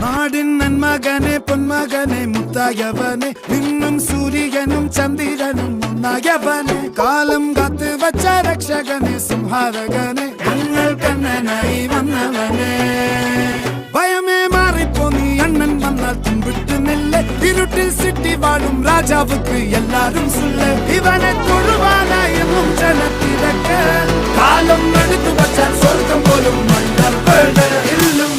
നാടിൻ നന്മകനെ പൊന്മകനെ മുത്തായവനെ നിന്നും സൂര്യനും ചന്ദ്രനും ഒന്നായവനെ കാലം കാത്ത് വച്ച രക്ഷകനെ സംഹാരകനെ ഞങ്ങൾ കണ്ണനായി വന്നവനെ ഭയമേ മാറിപ്പോ നീ അണ്ണൻ വന്നാൽ തുമ്പിട്ട് നെല്ല് ഇരുട്ടിൽ സിറ്റി വാഴും രാജാവുക്ക് എല്ലാരും സുല്ല് ഇവനെ തൊഴുവാനായെന്നും ജനത്തിരക്ക് കാലം എടുത്തു വച്ചാൽ സ്വർഗം പോലും മണ്ണൽ ഇല്ലും